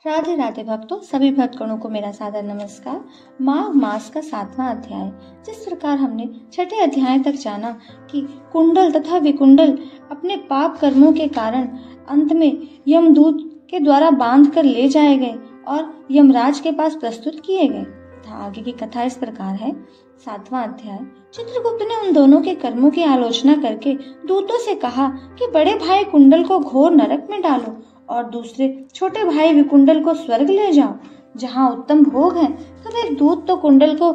राधे राधे भक्तों, सभी भक्तगणों को मेरा सादर नमस्कार। माघ मास का 7वां अध्याय। जिस प्रकार हमने छठे अध्याय तक जाना कि कुंडल तथा विकुंडल अपने पाप कर्मों के कारण अंत में यमदूत के द्वारा बांध कर ले जाए गए और यमराज के पास प्रस्तुत किए गए तथा आगे की कथा इस प्रकार है। 7वां अध्याय। चित्रगुप्त ने उन दोनों के कर्मों की आलोचना करके दूतों से कहा कि बड़े भाई कुंडल को घोर नरक में डालो और दूसरे छोटे भाई विकुंडल को स्वर्ग ले जाओ जहाँ उत्तम भोग है। तब एक दूत तो कुंडल को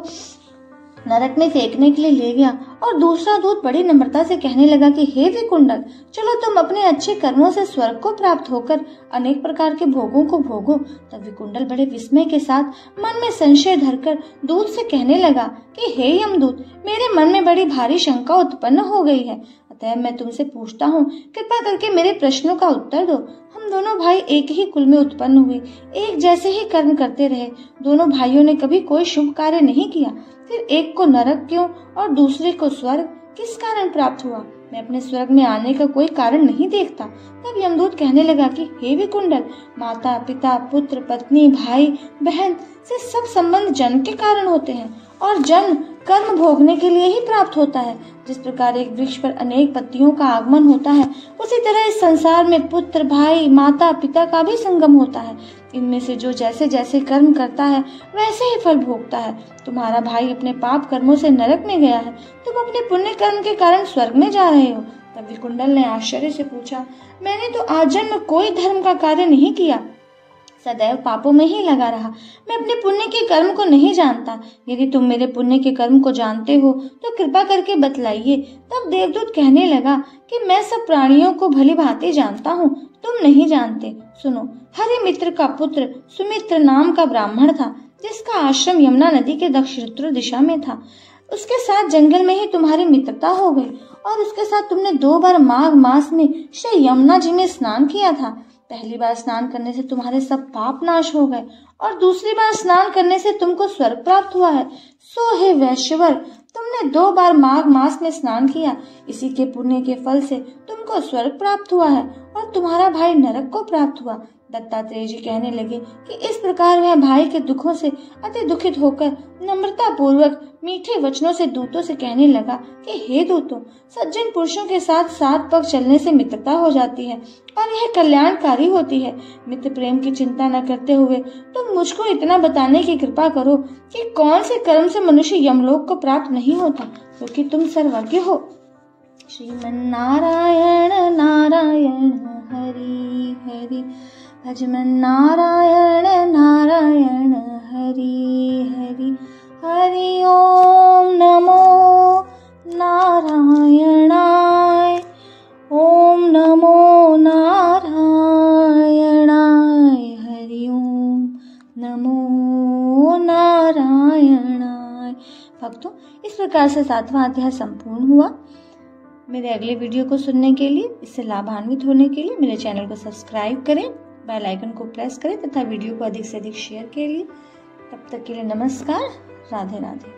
नरक में फेंकने के लिए ले गया और दूसरा दूत बड़ी नम्रता से कहने लगा कि हे विकुंडल, चलो तुम अपने अच्छे कर्मों से स्वर्ग को प्राप्त होकर अनेक प्रकार के भोगों को भोगो। तब विकुंडल बड़े विस्मय के साथ मन में संशय धरकर दूत से कहने लगा कि हे यमदूत, मेरे मन में बड़ी भारी शंका उत्पन्न हो गई है, अतः मैं तुमसे पूछता हूँ, कृपा करके मेरे प्रश्नों का उत्तर दो। हम दोनों भाई एक ही कुल में उत्पन्न हुए, एक जैसे ही कर्म करते रहे। दोनों भाइयों ने कभी कोई शुभ कार्य नहीं किया, फिर एक को नरक क्यों और दूसरे को स्वर्ग किस कारण प्राप्त हुआ? मैं अपने स्वर्ग में आने का कोई कारण नहीं देखता। तब यमदूत कहने लगा कि हे विकुंडल, माता पिता पुत्र पत्नी भाई बहन से सब संबंध जन्म के कारण होते हैं और जन्म कर्म भोगने के लिए ही प्राप्त होता है। जिस प्रकार एक वृक्ष पर अनेक पत्तियों का आगमन होता है, उसी तरह इस संसार में पुत्र भाई माता पिता का भी संगम होता है। इनमें से जो जैसे जैसे कर्म करता है वैसे ही फल भोगता है। तुम्हारा भाई अपने पाप कर्मों से नरक में गया है, तुम अपने पुण्य कर्म के कारण स्वर्ग में जा रहे हो। तब विकुंडल ने आश्चर्य से पूछा, मैंने तो आजन्म कोई धर्म का कार्य नहीं किया, सदैव पापों में ही लगा रहा। मैं अपने पुण्य के कर्म को नहीं जानता। यदि तुम मेरे पुण्य के कर्म को जानते हो तो कृपा करके बतलाइए। तब देवदूत कहने लगा कि मैं सब प्राणियों को भली भांति जानता हूँ, तुम नहीं जानते। सुनो, हरि मित्र का पुत्र सुमित्र नाम का ब्राह्मण था, जिसका आश्रम यमुना नदी के दक्षिण दिशा में था। उसके साथ जंगल में ही तुम्हारी मित्रता हो गई और उसके साथ तुमने 2 बार माघ मास में श्री यमुना जी में स्नान किया था। पहली बार स्नान करने से तुम्हारे सब पाप नाश हो गए और दूसरी बार स्नान करने से तुमको स्वर्ग प्राप्त हुआ है। सो हे वैश्यवर, तुमने 2 बार माघ मास में स्नान किया, इसी के पुण्य के फल से तुमको स्वर्ग प्राप्त हुआ है और तुम्हारा भाई नरक को प्राप्त हुआ। दत्तात्रेय जी कहने लगे कि इस प्रकार वह भाई के दुखों से अति दुखित होकर नम्रता पूर्वक मीठे वचनों से दूतों से कहने लगा कि हे दूतों, सज्जन पुरुषों के साथ 7 पग चलने से मित्रता हो जाती है और यह कल्याणकारी होती है। मित्र प्रेम की चिंता न करते हुए तुम मुझको इतना बताने की कृपा करो कि कौन से कर्म से मनुष्य यमलोक को प्राप्त नहीं होता, क्योंकि तुम सर्वज्ञ हो। श्रीमन्नारायण नारायण हरि हरि, भजमन नारायण नारायण हरि हरि, हरि ओम नमो नारायणाय, ओम नमो नारायणाय, हरि ओम नमो नारायणाय। भक्तों, इस प्रकार से 7वां अध्याय संपूर्ण हुआ। मेरे अगले वीडियो को सुनने के लिए, इससे लाभान्वित होने के लिए मेरे चैनल को सब्सक्राइब करें, बेल आइकन को प्रेस करें तथा वीडियो को अधिक से अधिक शेयर के लिए। तब तक के लिए नमस्कार। राधे राधे।